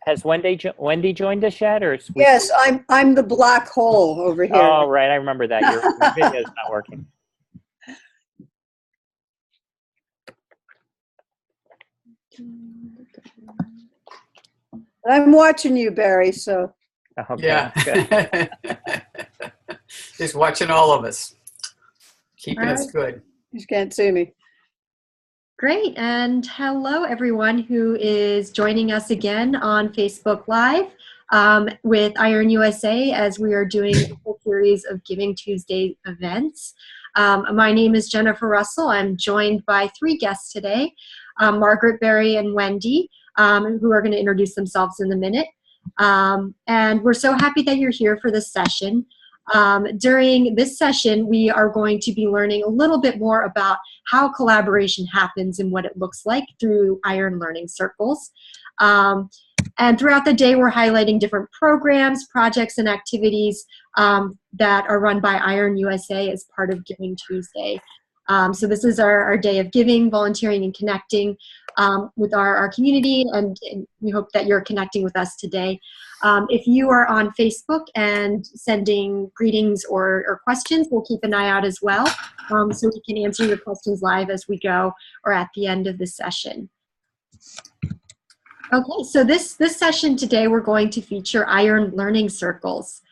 Has Wendy joined us yet, or is we Yes, I'm the black hole over here. Oh, right, I remember that. Your video is not working. I'm watching you, Barry, so. Okay, yeah. Just watching all of us, keeping us good. You just can't see me. Great, and hello everyone who is joining us again on Facebook Live with iEARN-USA as we are doing a whole series of Giving Tuesday events. My name is Jennifer Russell. I'm joined by three guests today, Margaret, Barry, and Wendy, who are going to introduce themselves in a minute. And we're so happy that you're here for this session. During this session, we are going to be learning a little bit more about how collaboration happens and what it looks like through iEARN Learning Circles. And throughout the day, we're highlighting different programs, projects, and activities that are run by iEARN-USA as part of Giving Tuesday. So this is our day of giving, volunteering, and connecting with our community, and we hope that you're connecting with us today. If you are on Facebook and sending greetings or questions, we'll keep an eye out as well, so we can answer your questions live as we go or at the end of the session. Okay, so this session today, we're going to feature iEARN Learning Circles.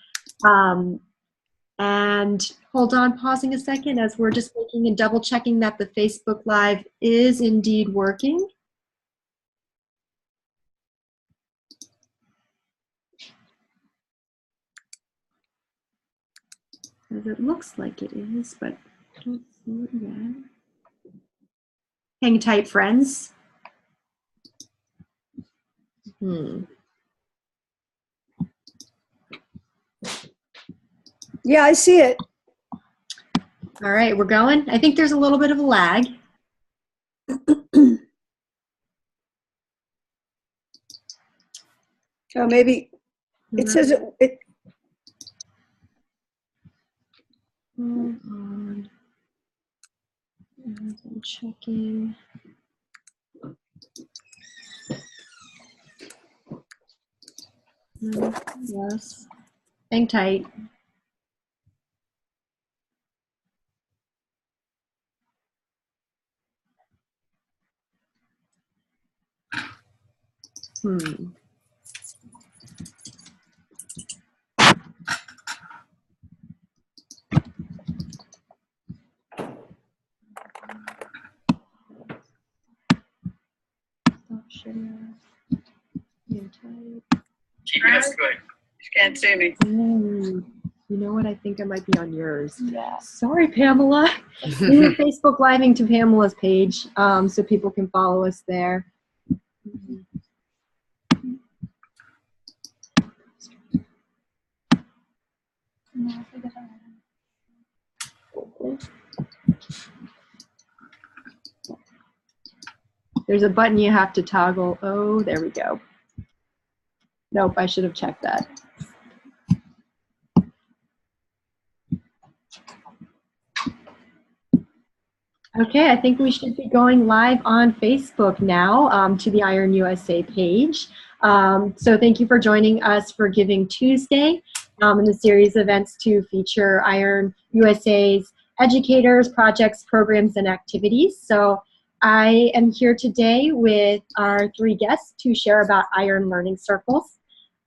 And hold on, pausing a second as we're just making and double checking that the Facebook Live is indeed working. As it looks like it is, but I don't see it yet. Hang tight, friends. Yeah, I see it. All right, we're going. I think there's a little bit of a lag. Oh, maybe it says it. Hold on. I'm checking. Yes. Hang tight. Keeping us good. You can't see me. You know what? I think I might be on yours. Yeah. Sorry, Pamela. We are Facebook Living to Pamela's page, so people can follow us there. There's a button you have to toggle. Oh, there we go. Nope, I should have checked that. Okay, I think we should be going live on Facebook now to the iEARN-USA page. So thank you for joining us for Giving Tuesday in the series of events to feature iEARN-USA's educators, projects, programs, and activities. So I am here today with our three guests to share about iEARN Learning Circles.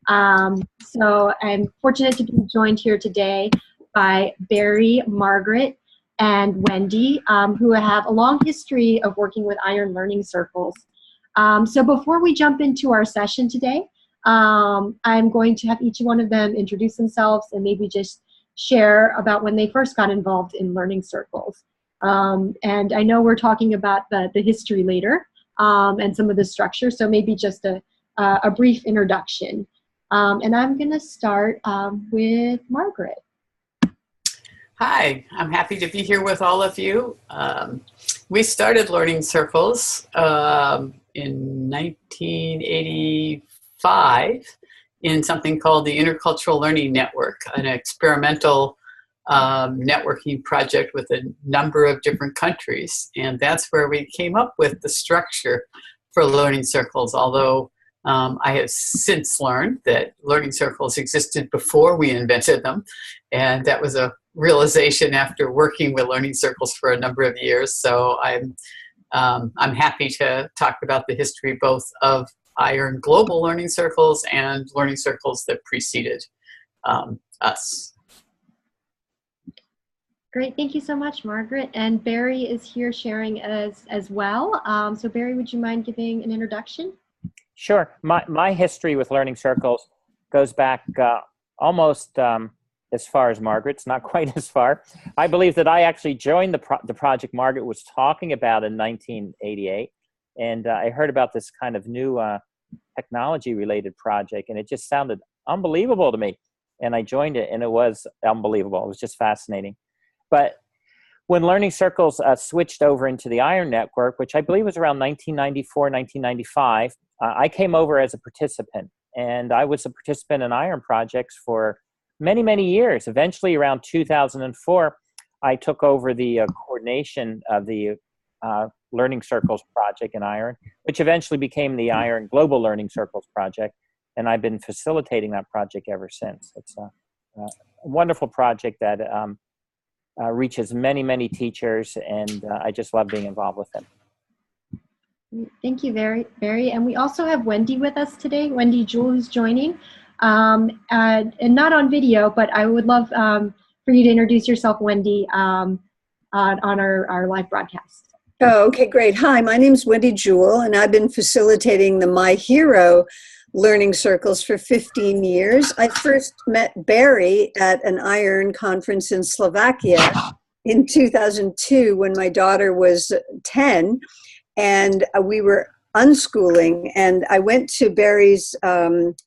So I'm fortunate to be joined here today by Barry, Margaret, and Wendy, who have a long history of working with iEARN Learning Circles. So before we jump into our session today, I'm going to have each one of them introduce themselves and maybe just share about when they first got involved in learning circles. And I know we're talking about the history later and some of the structure, so maybe just a brief introduction. And I'm going to start with Margaret. Hi, I'm happy to be here with all of you. We started Learning Circles in 1985 in something called the Intercultural Learning Network, an experimental networking project with a number of different countries. And that's where we came up with the structure for Learning Circles, although I have since learned that learning circles existed before we invented them, and that was a realization after working with learning circles for a number of years. So I'm happy to talk about the history both of iEARN global learning circles and learning circles that preceded us. Great, thank you so much, Margaret. And Barry is here sharing as well. So Barry, would you mind giving an introduction? Sure. My history with learning circles goes back almost as far as Margaret's, not quite as far. I believe that I actually joined the project Margaret was talking about in 1988. And I heard about this kind of new technology-related project, and it just sounded unbelievable to me. And I joined it, and it was unbelievable. It was just fascinating. But when learning circles switched over into the iEARN network, which I believe was around 1994, 1995, I came over as a participant. And I was a participant in iEARN projects for many, many years. Eventually, around 2004, I took over the coordination of the Learning Circles project in iEARN, which eventually became the iEARN Global Learning Circles project. And I've been facilitating that project ever since. It's a wonderful project that reaches many, many teachers, and I just love being involved with it. Thank you, Barry. And we also have Wendy with us today. Wendy Jewell is joining, and not on video, but I would love for you to introduce yourself, Wendy, on our live broadcast. Oh, okay, great. Hi, my name's Wendy Jewell, and I've been facilitating the My Hero learning circles for 15 years. I first met Barry at an iEARN conference in Slovakia in 2002 when my daughter was 10, and we were unschooling, and I went to Barry's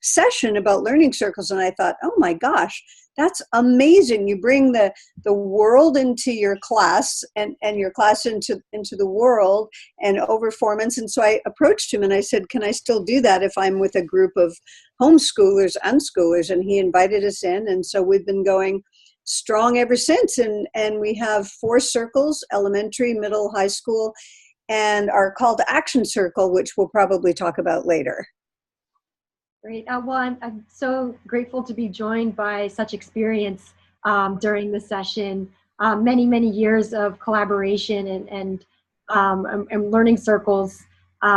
session about learning circles, and I thought, oh my gosh, that's amazing. You bring the world into your class and your class into the world and over 4 months. And so I approached him and I said, can I still do that if I'm with a group of homeschoolers, unschoolers? And he invited us in. And so we've been going strong ever since. And we have 4 circles, elementary, middle, high school, and our call to action circle, which we'll probably talk about later. Great. Well, I'm so grateful to be joined by such experience during the session. Many, many years of collaboration and learning circles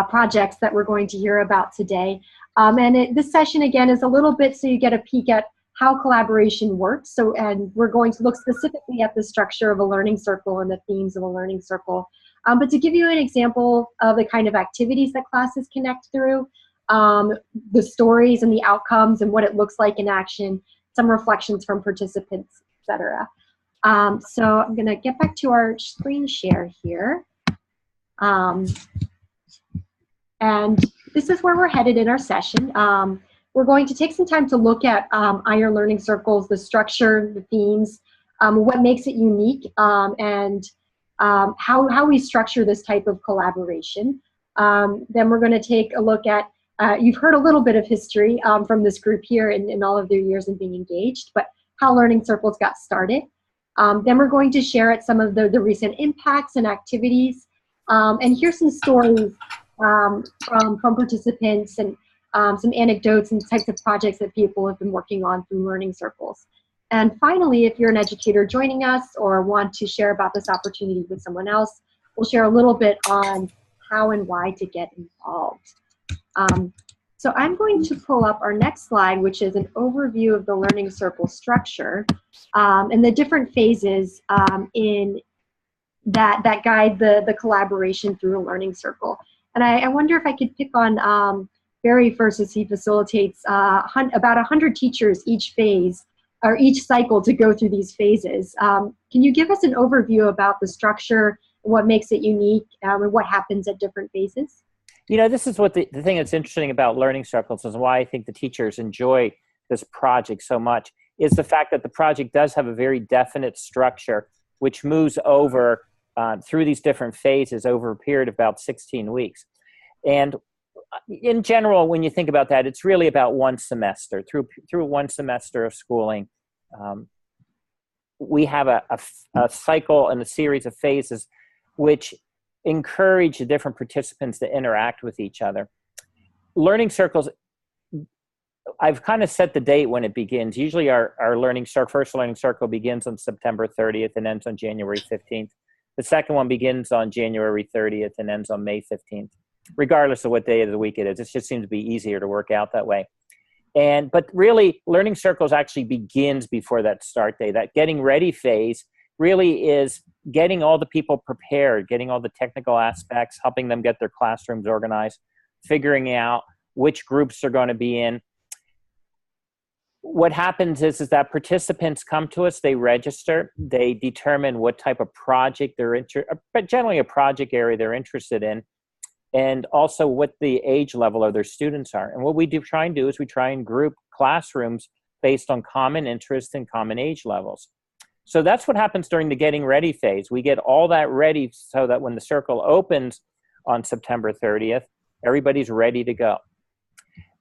projects that we're going to hear about today. This session, again, is a little bit so you get a peek at how collaboration works. And we're going to look specifically at the structure of a learning circle and the themes of a learning circle. But to give you an example of the kind of activities that classes connect through, the stories and the outcomes and what it looks like in action, some reflections from participants, etc. So I'm going to get back to our screen share here. And this is where we're headed in our session. We're going to take some time to look at iEARN Learning Circles, the structure, the themes, what makes it unique, and how we structure this type of collaboration. Then we're going to take a look at you've heard a little bit of history from this group here in all of their years in being engaged, but how learning circles got started. Then we're going to share at some of the recent impacts and activities, and hear some stories from participants and some anecdotes and types of projects that people have been working on through learning circles. And finally, if you're an educator joining us or want to share about this opportunity with someone else, we'll share a little bit on how and why to get involved. So I'm going to pull up our next slide, which is an overview of the learning circle structure and the different phases in that guide the collaboration through a learning circle. And I wonder if I could pick on Barry first, as he facilitates about 100 teachers each phase or each cycle to go through these phases. Can you give us an overview about the structure, what makes it unique, and what happens at different phases? You know, this is what the thing that's interesting about learning circles is why I think the teachers enjoy this project so much is the fact that the project does have a very definite structure which moves over through these different phases over a period of about 16 weeks. And in general, when you think about that, it's really about one semester. Through one semester of schooling, we have a cycle and a series of phases which encourage the different participants to interact with each other. learning circles, I've kind of set the date when it begins. Usually our first learning circle begins on September 30th and ends on January 15th. The second one begins on January 30th and ends on May 15th, regardless of what day of the week it is. It just seems to be easier to work out that way. But really, learning circles actually begins before that start day. That getting ready phase really is getting all the people prepared, getting all the technical aspects, helping them get their classrooms organized, figuring out which groups they're going to be in. What happens is that participants come to us, they register, they determine what type of project they're interested, but generally a project area they're interested in, and also what the age level of their students are. And what we do try and do is we try and group classrooms based on common interests and common age levels. So that's what happens during the getting ready phase. We get all that ready so that when the circle opens on September 30th, everybody's ready to go.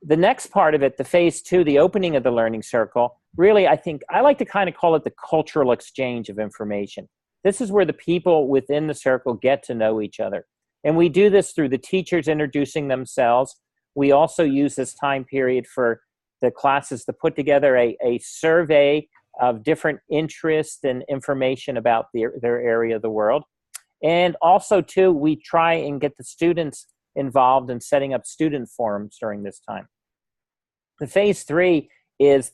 The next part of it, the phase 2, the opening of the learning circle, really, I like to kind of call it the cultural exchange of information. This is where the people within the circle get to know each other. And we do this through the teachers introducing themselves. We also use this time period for the classes to put together a survey of different interests and information about their area of the world. And also, too, we try and get the students involved in setting up student forums during this time. The phase 3 is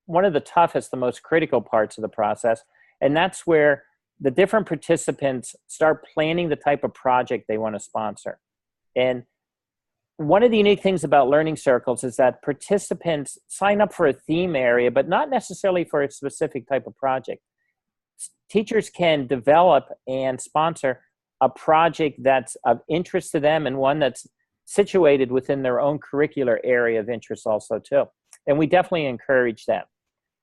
one of the toughest, the most critical parts of the process, and that's where the different participants start planning the type of project they want to sponsor. And one of the unique things about learning circles is that participants sign up for a theme area, but not necessarily for a specific type of project. Teachers can develop and sponsor a project that's of interest to them and one that's situated within their own curricular area of interest also too. And we definitely encourage that.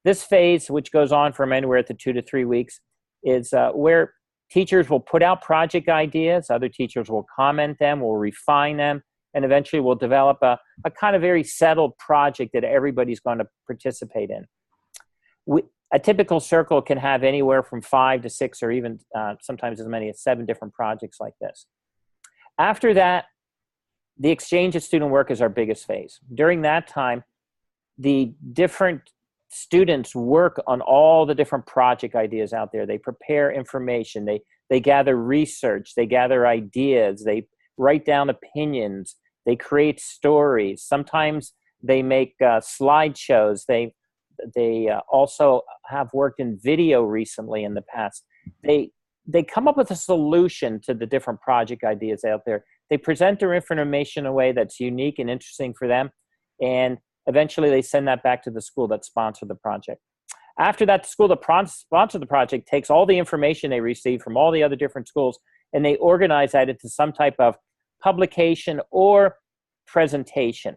This phase, which goes on from anywhere to 2 to 3 weeks, is where teachers will put out project ideas, other teachers will comment them, will refine them, and eventually we'll develop a kind of very settled project that everybody's going to participate in. A typical circle can have anywhere from 5 to 6 or even sometimes as many as 7 different projects like this. After that, the exchange of student work is our biggest phase. During that time, the different students work on all the different project ideas out there. They prepare information, they gather research, they gather ideas, they write down opinions, they create stories. Sometimes they make slideshows. They also have worked in video recently in the past. They come up with a solution to the different project ideas out there. They present their information in a way that's unique and interesting for them, and eventually they send that back to the school that sponsored the project. After that, the school that sponsored the project takes all the information they received from all the other different schools, and they organize that into some type of publication or presentation.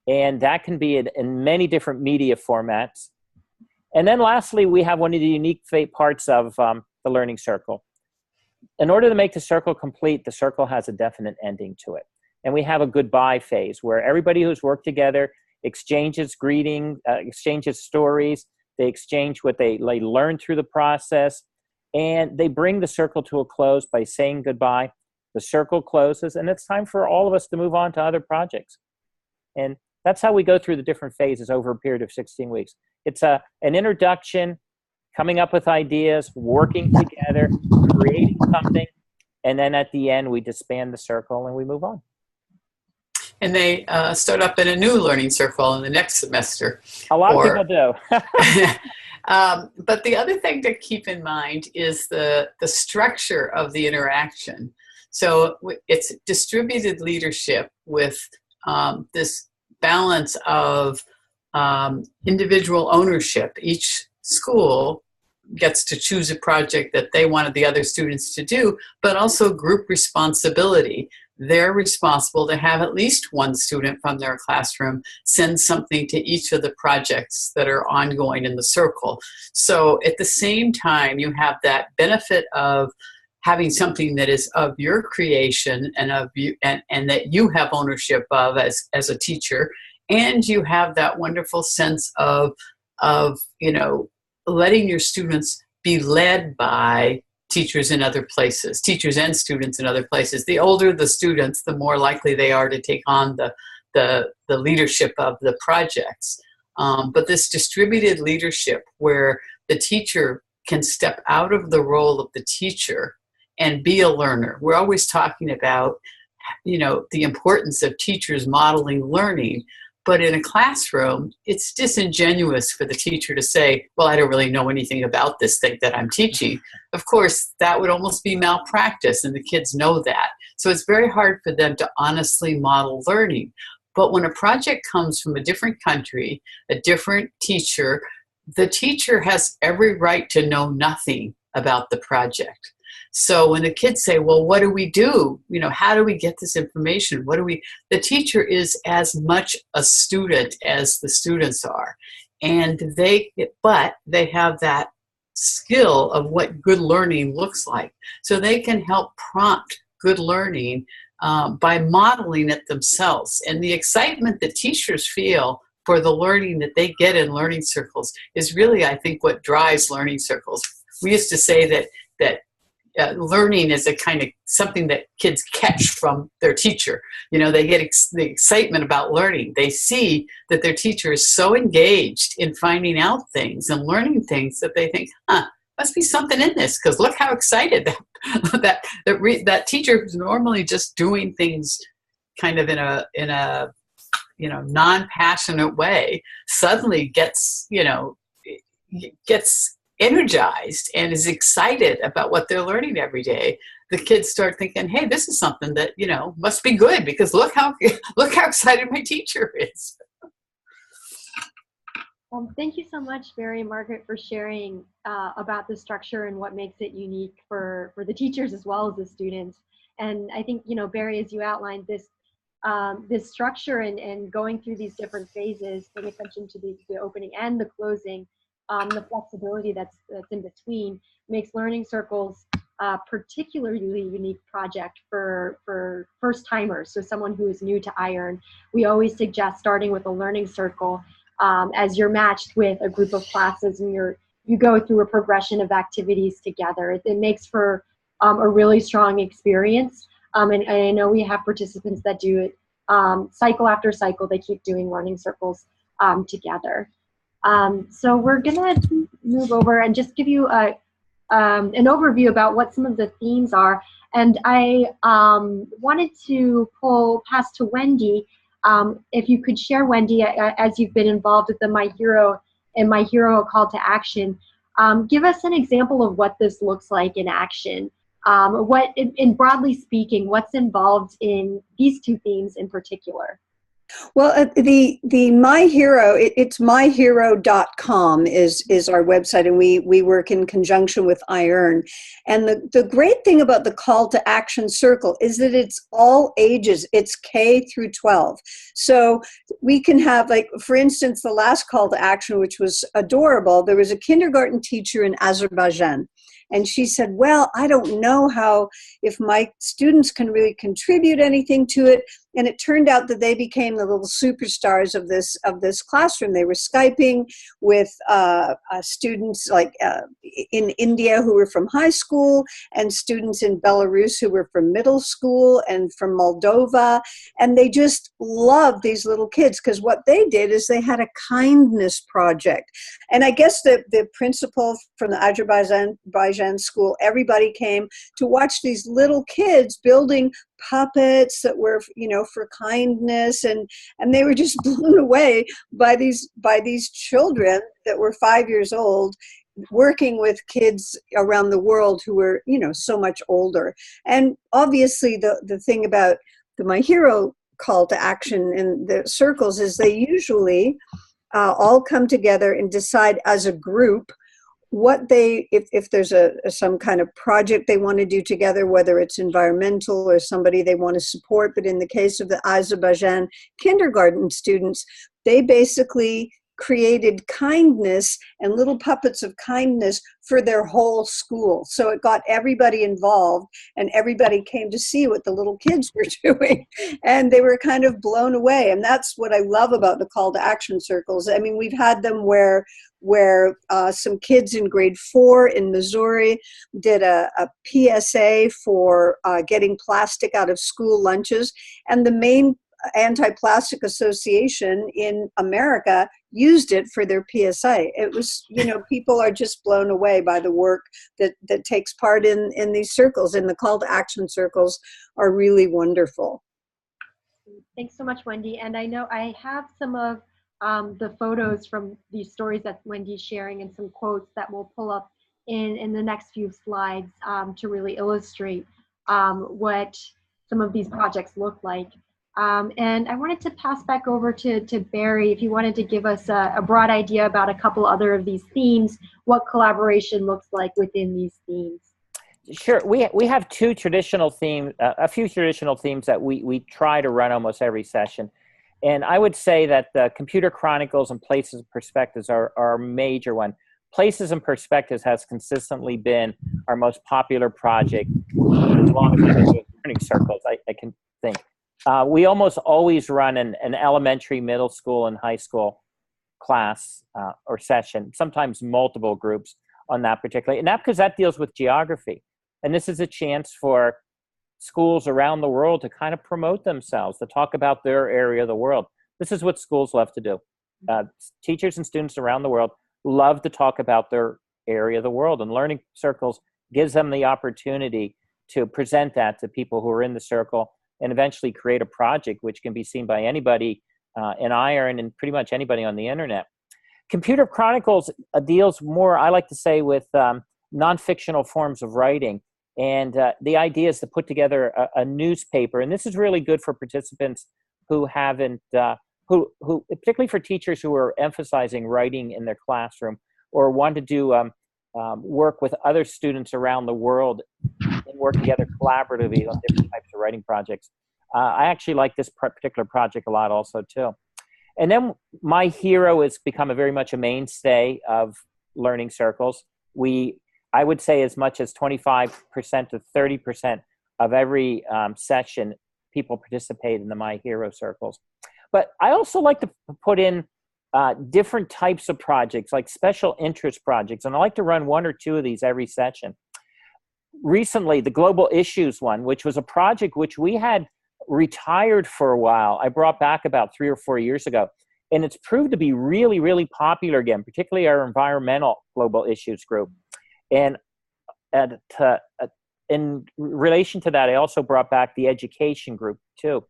And that can be in many different media formats. And then lastly, we have one of the unique parts of the learning circle. In order to make the circle complete, the circle has a definite ending to it. And we have a goodbye phase where everybody who's worked together exchanges greetings, exchanges stories, they exchange what they learned through the process, and they bring the circle to a close by saying goodbye. The circle closes, and it's time for all of us to move on to other projects. And that's how we go through the different phases over a period of 16 weeks. It's an introduction, coming up with ideas, working together, creating something, and then at the end, we disband the circle and we move on. And they start up in a new learning circle in the next semester. A lot of people do. But the other thing to keep in mind is the structure of the interaction. So it's distributed leadership with this balance of individual ownership. Each school gets to choose a project that they wanted the other students to do, but also group responsibility. They're responsible to have at least one student from their classroom send something to each of the projects that are ongoing in the circle. So at the same time, you have that benefit of having something that is of your creation and of you, and that you have ownership of as a teacher, and you have that wonderful sense of letting your students be led by teachers in other places, teachers and students in other places. The older the students, the more likely they are to take on the leadership of the projects. But this distributed leadership where the teacher can step out of the role of the teacher and be a learner. We're always talking about, the importance of teachers modeling learning. But in a classroom, it's disingenuous for the teacher to say, well, I don't really know anything about this thing that I'm teaching. Of course, that would almost be malpractice, and the kids know that. So it's very hard for them to honestly model learning. But when a project comes from a different country, a different teacher, the teacher has every right to know nothing about the project. So when the kids say, well, what do we do? How do we get this information? The teacher is as much a student as the students are. But they have that skill of what good learning looks like. So they can help prompt good learning by modeling it themselves. And the excitement that teachers feel for the learning that they get in learning circles is really, I think, what drives learning circles. We used to say that learning is a kind of something that kids catch from their teacher. They get the excitement about learning. They see that their teacher is so engaged in finding out things and learning things that they think, must be something in this, because look how excited that teacher is normally just doing things kind of in a non-passionate way, suddenly gets energized and is excited about what they're learning every day. The kids start thinking, hey, this is something that, must be good, because look how excited my teacher is. Thank you so much, Barry and Margaret, for sharing about the structure and what makes it unique for the teachers as well as the students. And I think, Barry, as you outlined this structure and going through these different phases, paying attention to the opening and the closing, the flexibility that's in between makes learning circles a particularly unique project for first timers. So someone who is new to iEARN, we always suggest starting with a learning circle as you're matched with a group of classes and you go through a progression of activities together. It makes for a really strong experience. And I know we have participants that do it cycle after cycle. They keep doing learning circles together. So we're gonna move over and just give you an overview about what some of the themes are. And I wanted to pass to Wendy. If you could share, Wendy, as you've been involved with the My Hero and My Hero Call to Action, give us an example of what this looks like in action. In broadly speaking, what's involved in these two themes in particular? Well, the My Hero, it's myhero.com is our website, and we work in conjunction with iEARN. And the great thing about the Call to Action Circle is that it's all ages. It's K through 12. So we can have, like, for instance, the last Call to Action, which was adorable. There was a kindergarten teacher in Azerbaijan. And she said, well, I don't know if my students can really contribute anything to it. And it turned out that they became the little superstars of this classroom. They were Skyping with students in India who were from high school, and students in Belarus who were from middle school, and from Moldova. And they just loved these little kids, because what they did is they had a kindness project. And I guess the principal from the Azerbaijan school, everybody came to watch these little kids building puppets that were, for kindness, and they were just blown away by these children that were 5 years old, working with kids around the world who were, so much older. And obviously the thing about the My Hero Call to Action in the circles is they usually all come together and decide as a group what if there's some kind of project they want to do together, whether it's environmental or somebody they want to support. But in the case of the Azerbaijan kindergarten students, they basically created kindness and little puppets of kindness for their whole school. So it got everybody involved, and everybody came to see what the little kids were doing, and they were kind of blown away. And that's what I love about the call to action circles. I mean, we've had them where some kids in grade 4 in Missouri did a PSA for getting plastic out of school lunches, and the main Anti-Plastic Association in America used it for their PSA. It was, people are just blown away by the work that takes part in these circles, and the call to action circles are really wonderful. Thanks so much, Wendy. And I know I have some of the photos from these stories that Wendy's sharing and some quotes that we'll pull up in the next few slides to really illustrate what some of these projects look like. And I wanted to pass back over to Barry, if you wanted to give us a broad idea about a couple other of these themes, what collaboration looks like within these themes. Sure. We have two traditional themes, a few traditional themes that we try to run almost every session. And I would say that the Computer Chronicles and Places and Perspectives are a major one. Places and Perspectives has consistently been our most popular project as long as I've been doing learning circles, I can think. We almost always run an elementary, middle school, and high school class or session, sometimes multiple groups on that particularly. And that because that deals with geography. And this is a chance for schools around the world to kind of promote themselves, to talk about their area of the world. This is what schools love to do. Teachers and students around the world love to talk about their area of the world, and learning circles gives them the opportunity to present that to people who are in the circle and eventually create a project which can be seen by anybody in iEARN and pretty much anybody on the internet. Computer Chronicles deals more, I like to say, with non-fictional forms of writing. And the idea is to put together a newspaper. And this is really good for participants who haven't, who particularly for teachers who are emphasizing writing in their classroom or want to do work with other students around the world and work together collaboratively on different types of writing projects. I actually like this particular project a lot also too. And then My Hero has become very much a mainstay of learning circles. I would say as much as 25% to 30% of every session, people participate in the My Hero circles. But I also like to put in different types of projects, like special interest projects. And I like to run one or two of these every session. Recently, the Global Issues one, which was a project which we had retired for a while, I brought back about 3 or 4 years ago. And it's proved to be really, really popular again, particularly our environmental global issues group. And in relation to that, I also brought back the education group too.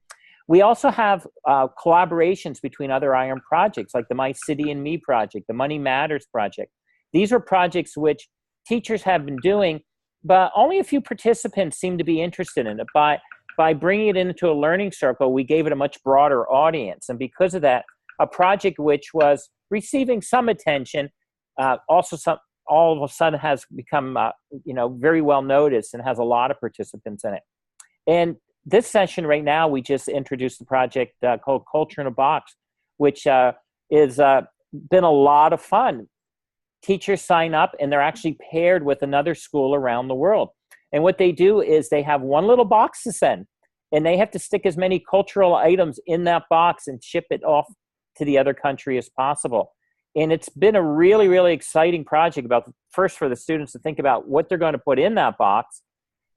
We also have collaborations between other iEARN projects, like the My City and Me project, the Money Matters project. These are projects which teachers have been doing, but only a few participants seem to be interested in it. By bringing it into a learning circle, we gave it a much broader audience. And because of that, a project which was receiving some attention, all of a sudden has become very well noticed and has a lot of participants in it. And this session right now, we just introduced the project called Culture in a Box, which is been a lot of fun. Teachers sign up and they're actually paired with another school around the world. And what they do is they have one little box to send, and they have to stick as many cultural items in that box and ship it off to the other country as possible. And it's been a really, really exciting project first for the students to think about what they're going to put in that box,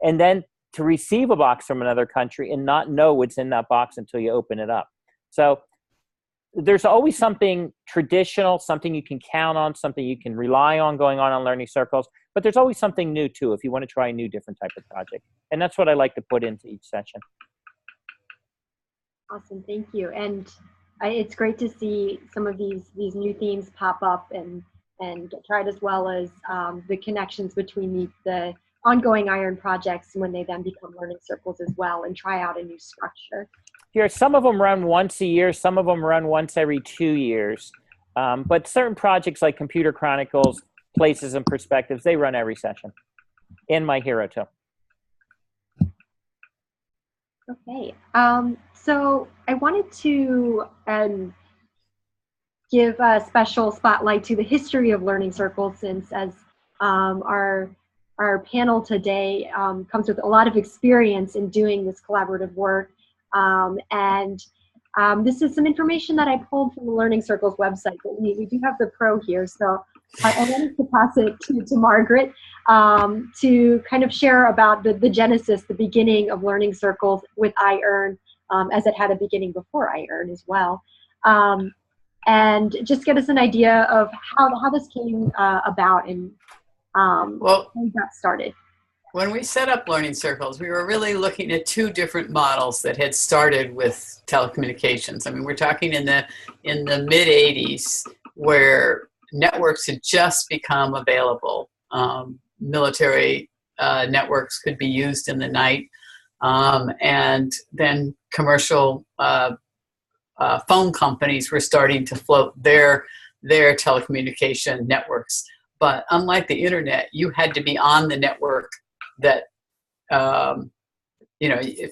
and then to receive a box from another country and not know what's in that box until you open it up. So there's always something traditional, something you can count on, something you can rely on going on learning circles, but there's always something new too if you want to try a new different type of project. And that's what I like to put into each session. Awesome, thank you. And it's great to see some of these new themes pop up and tried, as well as the connections between the ongoing iEARN projects when they then become learning circles as well, and try out a new structure. Here, some of them run once a year, some of them run once every 2 years. But certain projects like Computer Chronicles, Places and Perspectives, they run every session. And My Hero too. Okay, so I wanted to give a special spotlight to the history of learning circles, since as our panel today comes with a lot of experience in doing this collaborative work. This is some information that I pulled from the Learning Circles website, but we do have the pro here. So I wanted to pass it to Margaret to kind of share about the genesis, the beginning of Learning Circles with iEARN, as it had a beginning before iEARN as well. And just get us an idea of how this came about and Well, how we got started. when we set up Learning Circles, we were really looking at two different models that had started with telecommunications. I mean, we're talking in the mid 80s, where networks had just become available. Military networks could be used in the night, and then commercial phone companies were starting to float their telecommunication networks. But unlike the internet, you had to be on the network that,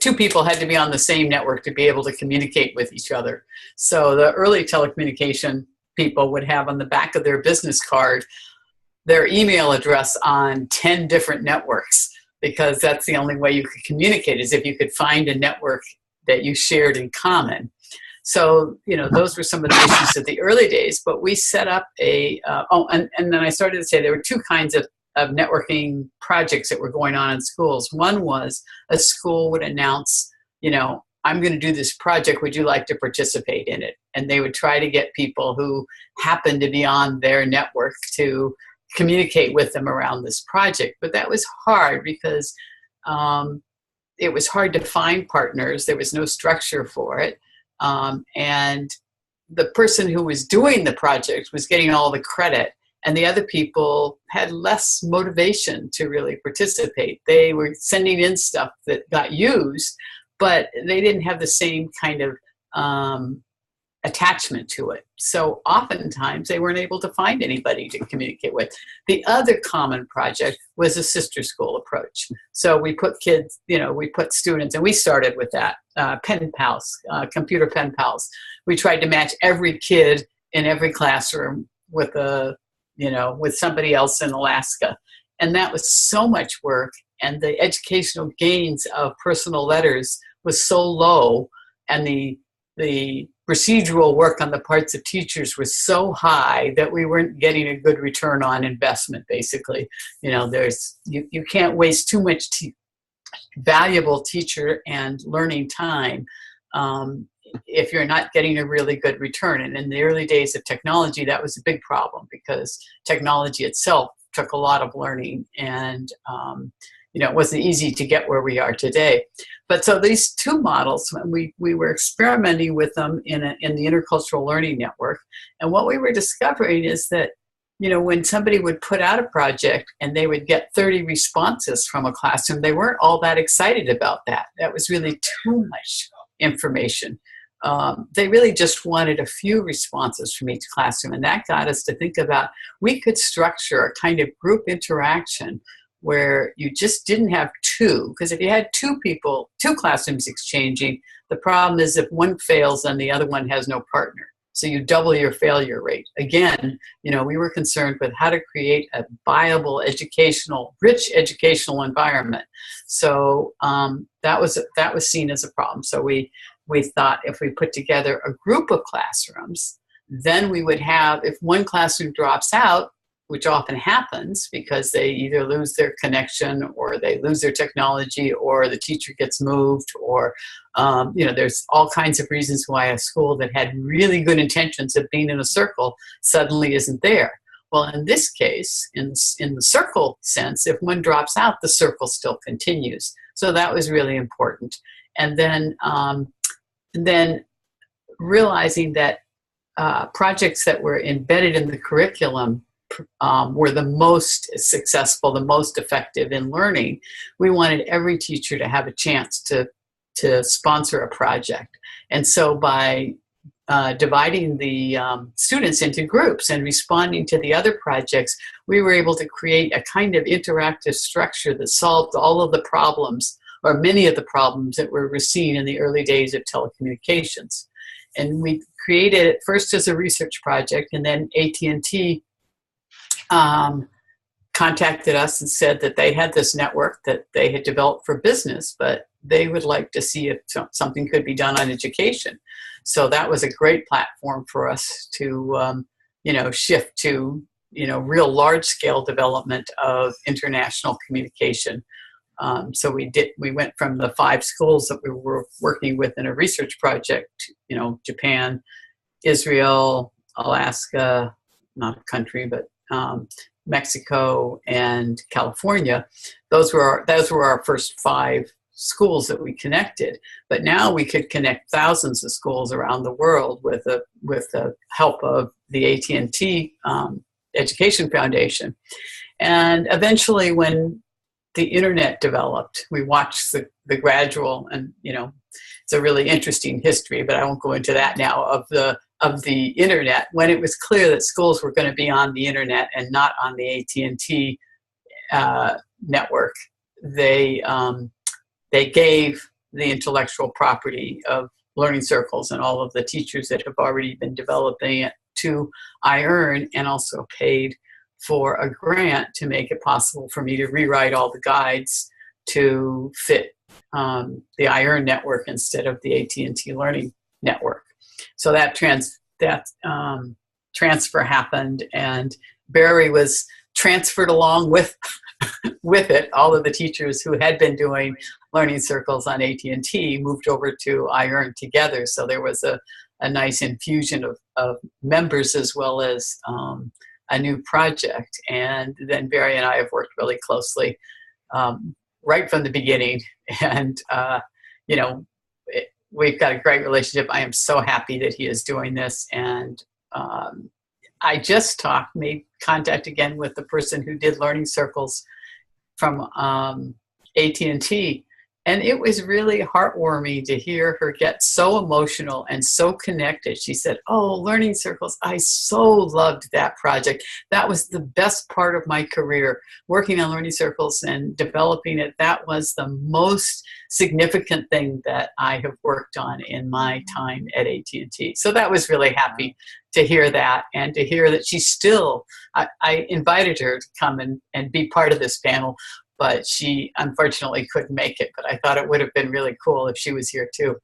two people had to be on the same network to be able to communicate with each other. So the early telecommunication people would have on the back of their business card their email address on 10 different networks, because that's the only way you could communicate, is if you could find a network that you shared in common. So, those were some of the issues of the early days, but we set up and then I started to say there were two kinds of networking projects that were going on in schools. One was a school would announce, I'm going to do this project, would you like to participate in it? And they would try to get people who happened to be on their network to communicate with them around this project. But that was hard because it was hard to find partners. There was no structure for it. And the person who was doing the project was getting all the credit, and the other people had less motivation to really participate. They were sending in stuff that got used, but they didn't have the same kind of attachment to it. So oftentimes they weren't able to find anybody to communicate with. The other common project was a sister school approach. So we put kids, we put students, and we started with that, pen pals, computer pen pals. We tried to match every kid in every classroom with with somebody else in Alaska. And that was so much work, and the educational gains of personal letters was so low, and the procedural work on the parts of teachers was so high that we weren't getting a good return on investment, basically. You can't waste too much valuable teacher and learning time if you're not getting a really good return. And in the early days of technology, that was a big problem, because technology itself took a lot of learning, and it wasn't easy to get where we are today. But so these two models, we were experimenting with them in the Intercultural Learning Network. And what we were discovering is that, when somebody would put out a project and they would get 30 responses from a classroom, they weren't all that excited about that. That was really too much information. They really just wanted a few responses from each classroom. And that got us to think about, we could structure a kind of group interaction where you just didn't have two, because if you had two classrooms exchanging, the problem is if one fails, then the other one has no partner. So you double your failure rate. Again, we were concerned with how to create a viable rich educational environment. So that was seen as a problem. So we thought if we put together a group of classrooms, then we would have, if one classroom drops out, which often happens because they either lose their connection or they lose their technology or the teacher gets moved, or there's all kinds of reasons why a school that had really good intentions of being in a circle suddenly isn't there. Well, in this case, in the circle sense, if one drops out, the circle still continues. So that was really important. And then realizing that projects that were embedded in the curriculum were the most successful, the most effective in learning. We wanted every teacher to have a chance to sponsor a project. And so by dividing the students into groups and responding to the other projects, we were able to create a kind of interactive structure that solved all of the problems, or many of the problems that were seen in the early days of telecommunications. and we created it first as a research project, and then AT&T contacted us and said that they had this network that they had developed for business, but they would like to see if something could be done on education. So that was a great platform for us to, shift to, real large-scale development of international communication. So we went from the 5 schools that we were working with in a research project, Japan, Israel, Alaska, not a country, but Mexico and California. Those were our first 5 schools that we connected. But now we could connect thousands of schools around the world with the help of the AT&T Education Foundation. And eventually, when the internet developed, we watched the gradual, and it's a really interesting history, but I won't go into that now, of the internet. When it was clear that schools were going to be on the internet and not on the AT&T network, they gave the intellectual property of Learning Circles and all of the teachers that have already been developing it to iEARN, and also paid for a grant to make it possible for me to rewrite all the guides to fit the iEARN network instead of the AT&T Learning Network. So that transfer happened, and Barry was transferred along with it. All of the teachers who had been doing Learning Circles on AT&T moved over to iEARN together. So there was a nice infusion of members, as well as a new project. And then Barry and I have worked really closely right from the beginning. And, we've got a great relationship. I am so happy that he is doing this. And I just made contact again with the person who did Learning Circles from AT&T. And it was really heartwarming to hear her get so emotional and so connected. She said, "Oh, Learning Circles, I so loved that project. That was the best part of my career, working on Learning Circles and developing it. That was the most significant thing that I have worked on in my time at AT&T." So that was really happy to hear that, and to hear that she's still, I invited her to come and be part of this panel, but she unfortunately couldn't make it. But I thought it would have been really cool if she was here too.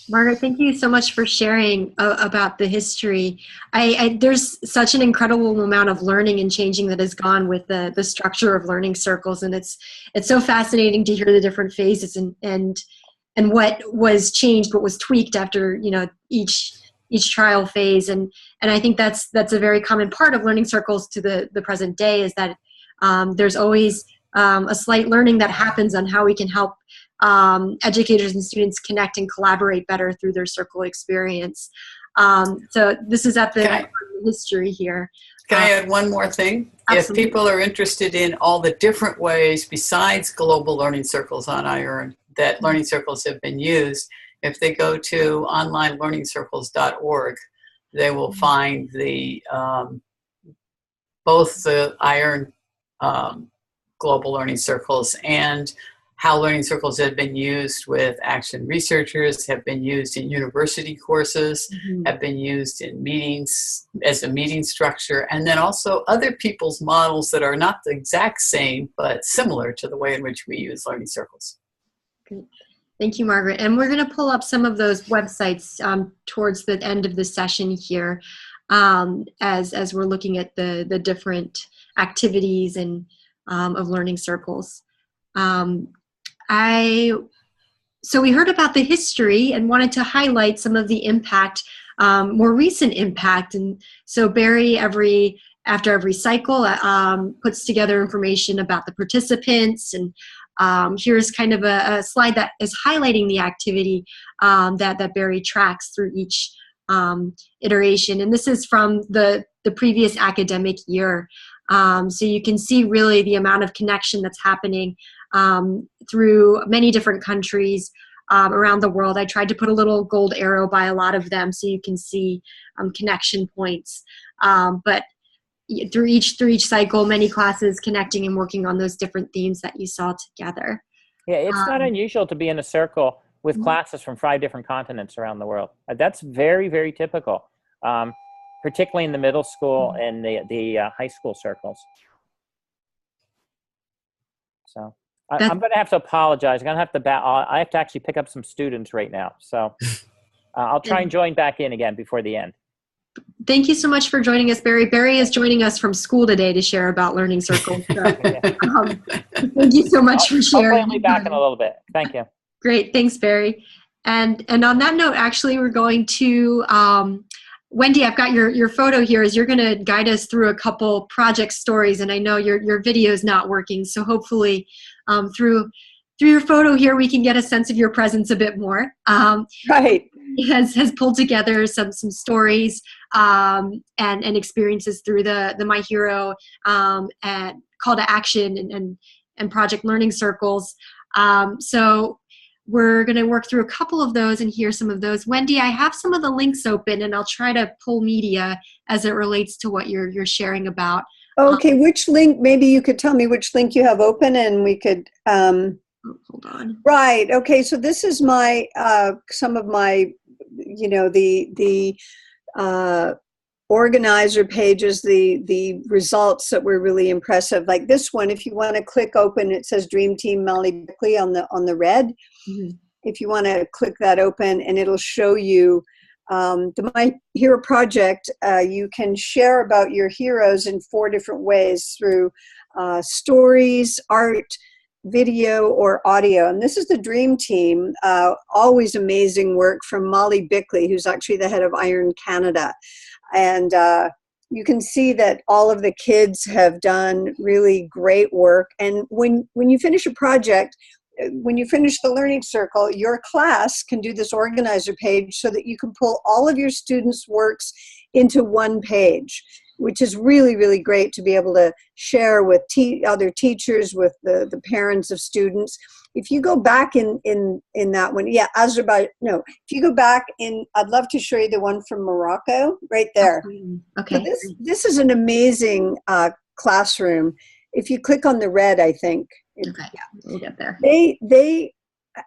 Margaret, thank you so much for sharing about the history. There's such an incredible amount of learning and changing that has gone with the structure of Learning Circles, and it's so fascinating to hear the different phases and what was changed, what was tweaked after each trial phase. And I think that's a very common part of Learning Circles to the present day, is that there's always a slight learning that happens on how we can help educators and students connect and collaborate better through their circle experience. So this is at the history here. Can I add one more thing? Absolutely. If people are interested in all the different ways besides global Learning Circles on iEARN that Learning Circles have been used, if they go to onlinelearningsircles.org, they will find both the iEARN global Learning Circles and how Learning Circles have been used with action researchers, have been used in university courses, have been used in meetings as a meeting structure, and then also other people's models that are not the exact same, but similar to the way in which we use Learning Circles. Great. Thank you, Margaret. And we're going to pull up some of those websites towards the end of the session here, as we're looking at the different activities and of Learning Circles. So we heard about the history and wanted to highlight some of the impact, more recent impact. And so Barry, after every cycle, puts together information about the participants. And here's kind of a slide that is highlighting the activity that Barry tracks through each iteration. And this is from the previous academic year. So you can see really the amount of connection that's happening through many different countries around the world. I tried to put a little gold arrow by a lot of them so you can see connection points. But through each cycle, many classes connecting and working on those different themes that you saw together. Yeah, it's not unusual to be in a circle with classes from 5 different continents around the world. That's very, very typical, particularly in the middle school and the high school circles. So I'm going to have to apologize. I'm going to have to I have to actually pick up some students right now. So I'll try and join back in again before the end. Thank you so much for joining us, Barry. Barry is joining us from school today to share about learning circles. So, thank you so much for sharing. I'll be back in a little bit. Thank you. Great. Thanks, Barry. And on that note, actually, we're going to, Wendy, I've got your photo here as you're going to guide us through a couple project stories. And I know your video is not working. So hopefully through your photo here, we can get a sense of your presence a bit more. Right. Has pulled together some stories and experiences through the My Hero and call to action and project learning circles. So we're going to work through a couple of those and hear some of those. Wendy, I have some of the links open, and I'll try to pull media as it relates to what you're sharing about. Okay, which link? Maybe you could tell me which link you have open, and we could. Hold on. Right. Okay. So this is my some of my, the organizer pages, the results that were really impressive. Like this one, if you want to click open, it says Dream Team Molly Bickley on the red. Mm-hmm. If you want to click that open, and it'll show you the My Hero project. You can share about your heroes in 4 different ways: through stories, art, video, or audio. And this is the Dream Team. Always amazing work from Molly Bickley, who's actually the head of iEARN Canada. And you can see that all of the kids have done really great work. And when you finish a project, when you finish the learning circle, your class can do this organizer page so that you can pull all of your students' works into one page, which is really, really great to be able to share with other teachers, with the parents of students. If you go back in that one, yeah, Azerbaijan, no, if you go back I'd love to show you the one from Morocco, right there. Okay. So this is an amazing classroom. If you click on the red, I think. Okay, yeah, we'll get there. They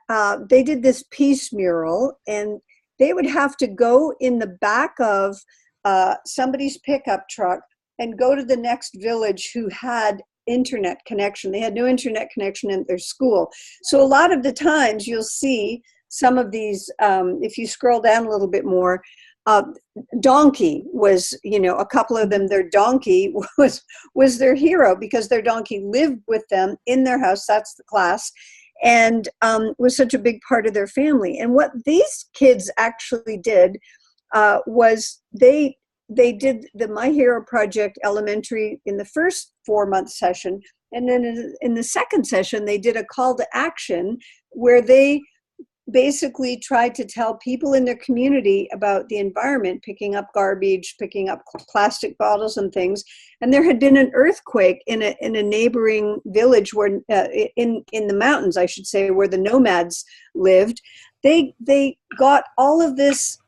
did this peace mural, and they would have to go in the back of somebody's pickup truck and go to the next village who had internet connection. They had no internet connection in their school. So a lot of the times you'll see some of these, if you scroll down a little bit more, donkey was, a couple of them, their donkey was their hero, because their donkey lived with them in their house. That's the class. And was such a big part of their family. And what these kids actually did was they did the My Hero Project Elementary in the first 4-month session. And then in the second session, they did a call to action where they basically tried to tell people in their community about the environment, picking up garbage, picking up plastic bottles and things. And there had been an earthquake in a neighboring village where in the mountains, I should say, where the nomads lived. They got all of this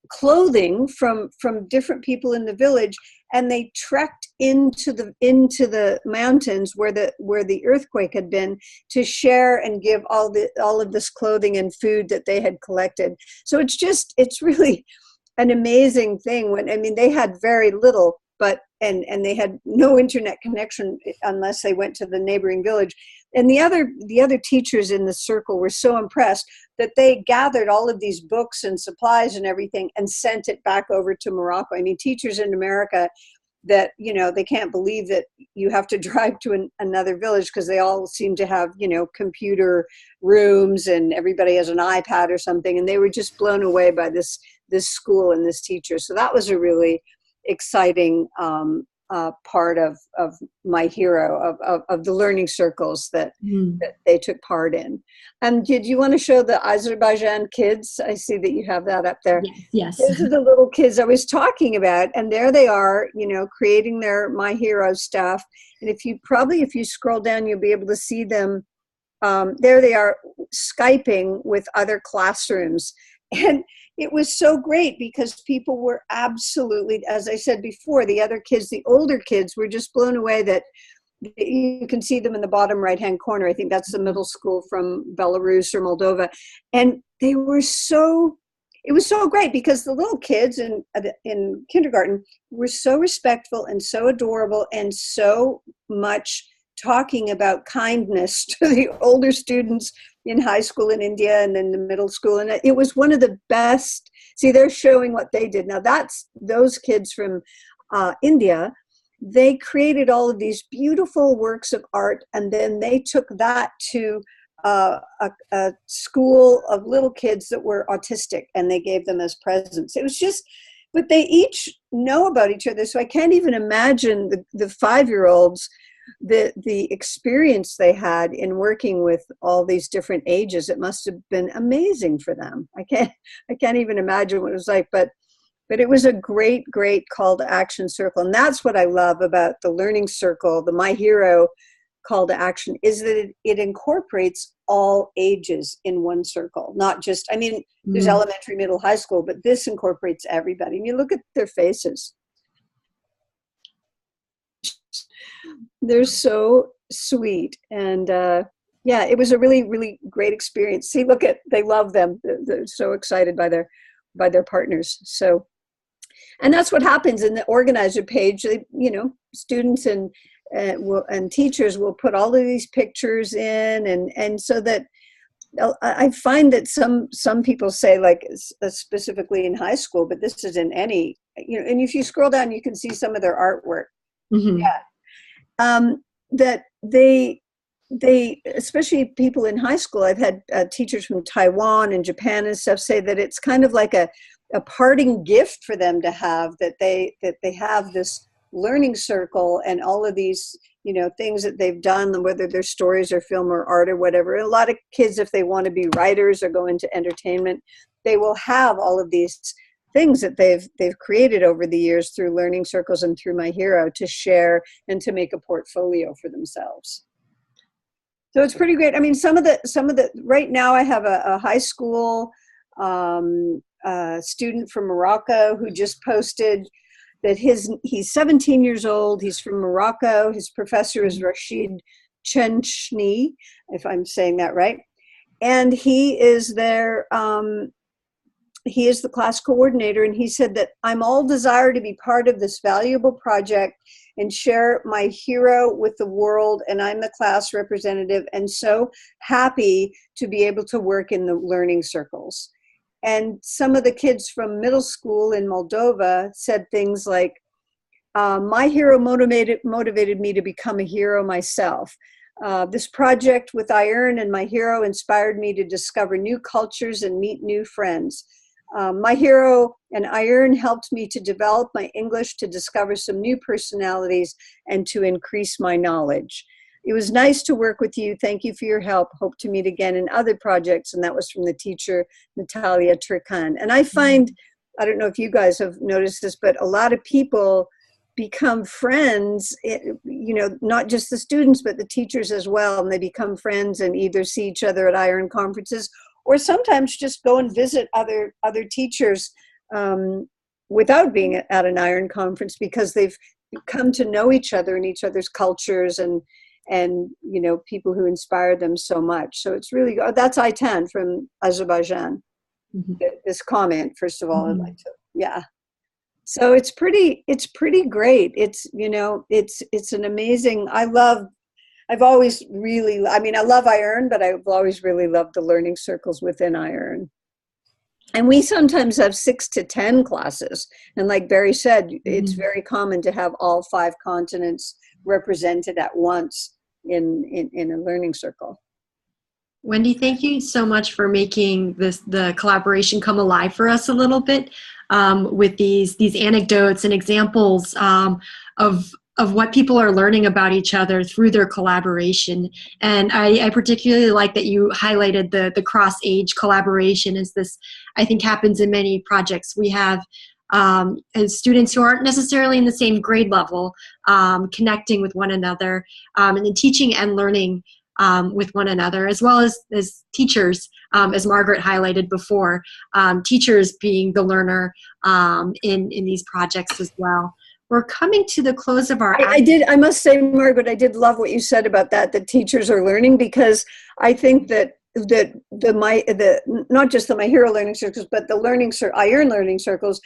clothing from different people in the village, and they trekked into the mountains where the earthquake had been, to share and give all of this clothing and food that they had collected. So it's really an amazing thing. They had very little, but and they had no internet connection unless they went to the neighboring village. And the other teachers in the circle were so impressed that they gathered all of these books and supplies and everything and sent it back over to Morocco. Teachers in America that, they can't believe that you have to drive to another village, because they all seem to have, computer rooms and everybody has an iPad or something. And they were just blown away by this school and this teacher. So that was a really exciting part of My Hero, of the learning circles that they took part in. And did you want to show the Azerbaijan kids? I see that you have that up there. Yes. Those are the little kids I was talking about, and there they are, creating their My Hero stuff. And if you scroll down, you'll be able to see them. There they are, Skyping with other classrooms. And it was so great, because people were absolutely, as I said before, the other kids, the older kids, were just blown away that you can see them in the bottom right-hand corner. I think that's the middle school from Belarus or Moldova. And they were so, it was so great because the little kids in kindergarten were so respectful and so adorable and so much talking about kindness to the older students in high school in India and in the middle school. And it was one of the best. See, they're showing what they did. Now that's those kids from India. They created all of these beautiful works of art, and then they took that to a school of little kids that were autistic, and they gave them as presents. It was just, but they each know about each other. So I can't even imagine the 5-year-olds, the experience they had in working with all these different ages. It must have been amazing for them. I can't even imagine what it was like, but it was a great, great call to action circle. And that's what I love about the Learning Circle, the My Hero call to action, is that it incorporates all ages in one circle. Not just, I mean, there's elementary, middle, high school, but this incorporates everybody. And you look at their faces. They're so sweet. And yeah, it was a really, really great experience. See, look at, they love them. They're so excited by their partners. So, and that's what happens in the organizer page. Students and teachers will put all of these pictures in, and so that I find that some people say, like specifically in high school, but this is in any, and if you scroll down, you can see some of their artwork. Mm-hmm. Yeah, that they especially people in high school. I've had teachers from Taiwan and Japan and stuff say that it's kind of like a parting gift for them to have, that they have this learning circle and all of these, things that they've done, whether they're stories or film or art or whatever. A lot of kids, if they want to be writers or go into entertainment, they will have all of these things that they've created over the years through learning circles and through My Hero to share and to make a portfolio for themselves. So it's pretty great. I mean, some of the right now I have a high school student from Morocco who just posted that he's 17 years old. He's from Morocco. His professor is Rashid Chenchni, if I'm saying that right. And he is he is the class coordinator. And he said that I'm all desire to be part of this valuable project and share my hero with the world. And I'm the class representative and so happy to be able to work in the learning circles. And some of the kids from middle school in Moldova said things like, my hero motivated me to become a hero myself. This project with iEARN and My Hero inspired me to discover new cultures and meet new friends. My Hero and iEARN helped me to develop my English, to discover some new personalities, and to increase my knowledge. It was nice to work with you. Thank you for your help. Hope to meet again in other projects. And that was from the teacher, Natalia Turkan. And I find, I don't know if you guys have noticed this, but a lot of people become friends, not just the students, but the teachers as well. And they become friends and either see each other at iEARN conferences or sometimes just go and visit other teachers without being at an iEARN conference, because they've come to know each other and each other's cultures and people who inspire them so much. So it's really, that's Aytan from Azerbaijan. Mm-hmm. This comment, first of all, I'd like to, yeah. So it's pretty great. It's, it's an amazing, I love iEARN, but I've always really loved the learning circles within iEARN. And we sometimes have 6 to 10 classes. And like Barry said, it's very common to have all 5 continents represented at once in a learning circle. Wendy, thank you so much for making the collaboration come alive for us a little bit with these anecdotes and examples of what people are learning about each other through their collaboration. And I particularly like that you highlighted the cross-age collaboration, as this, I think, happens in many projects. We have as students who aren't necessarily in the same grade level, connecting with one another, and then teaching and learning with one another, as well as teachers, as Margaret highlighted before, teachers being the learner in these projects as well. we're coming to the close of our. I must say, Margaret, I did love what you said about that teachers are learning, because I think that not just the My Hero learning circles, but the iEARN learning circles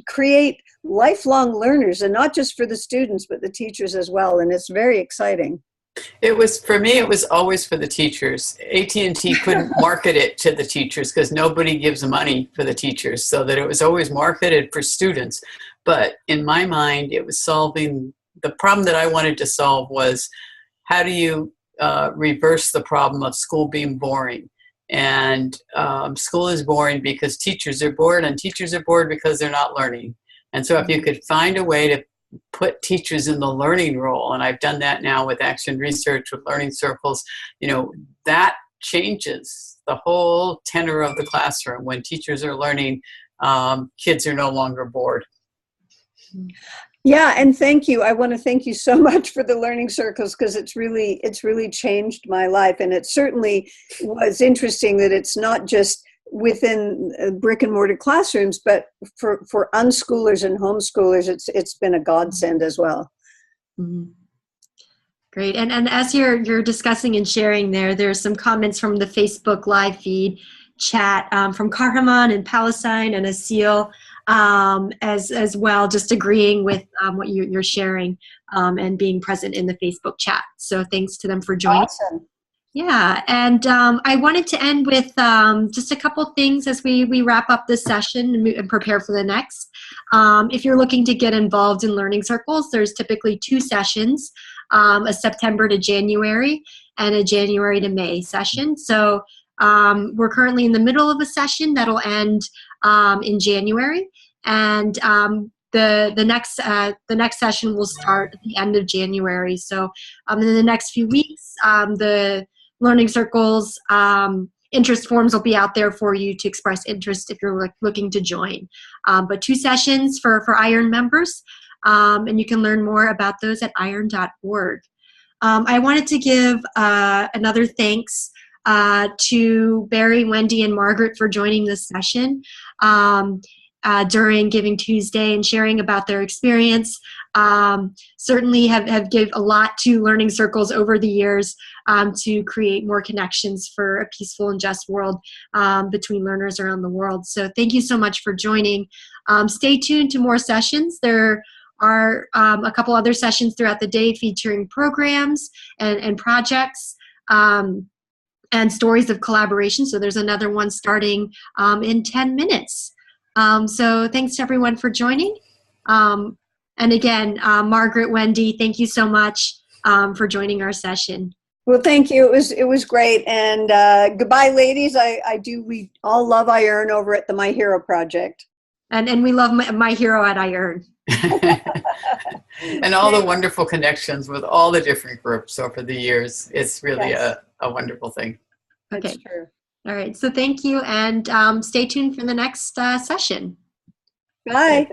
create lifelong learners, and not just for the students, but the teachers as well. And it's very exciting. For me, it was always for the teachers. AT&T couldn't market it to the teachers because nobody gives money for the teachers, so that it was always marketed for students. But in my mind, it was solving the problem that I wanted to solve was, how do you reverse the problem of school being boring? And school is boring because teachers are bored, and teachers are bored because they're not learning. And so if you could find a way to put teachers in the learning role, and I've done that now with action research, with learning circles, that changes the whole tenor of the classroom. When teachers are learning, kids are no longer bored. Yeah, and thank you. I want to thank you so much for the learning circles, because it's really changed my life. And it certainly was interesting that it's not just within brick and mortar classrooms, but for unschoolers and homeschoolers, it's been a godsend as well. Mm-hmm. Great. And as you're discussing and sharing there's some comments from the Facebook live feed chat from Kahraman and Palestine and Asil as well, just agreeing with what you're sharing and being present in the Facebook chat. So thanks to them for joining. Awesome. Yeah, and I wanted to end with just a couple things as we wrap up this session and prepare for the next. If you're looking to get involved in learning circles, there's typically 2 sessions, a September to January and a January to May session. So we're currently in the middle of a session that'll end in January, and the next session will start at the end of January. So in the next few weeks, the learning circles interest forms will be out there for you to express interest if you're looking to join. But 2 sessions for iEARN members, and you can learn more about those at iEARN.org. I wanted to give another thanks to Barry, Wendy, and Margaret for joining this session during Giving Tuesday and sharing about their experience. Certainly have given a lot to learning circles over the years to create more connections for a peaceful and just world between learners around the world. So thank you so much for joining. Stay tuned to more sessions. There are a couple other sessions throughout the day featuring programs and projects and stories of collaboration. So there's another one starting in 10 minutes. So thanks to everyone for joining. And again, Margaret, Wendy, thank you so much for joining our session. Well, thank you. It was great. And goodbye, ladies. We all love iEARN over at the My Hero Project. And we love My Hero at iEARN. And all the wonderful connections with all the different groups over the years. It's really a wonderful thing. Okay. That's true. All right. So thank you. And stay tuned for the next session. Bye.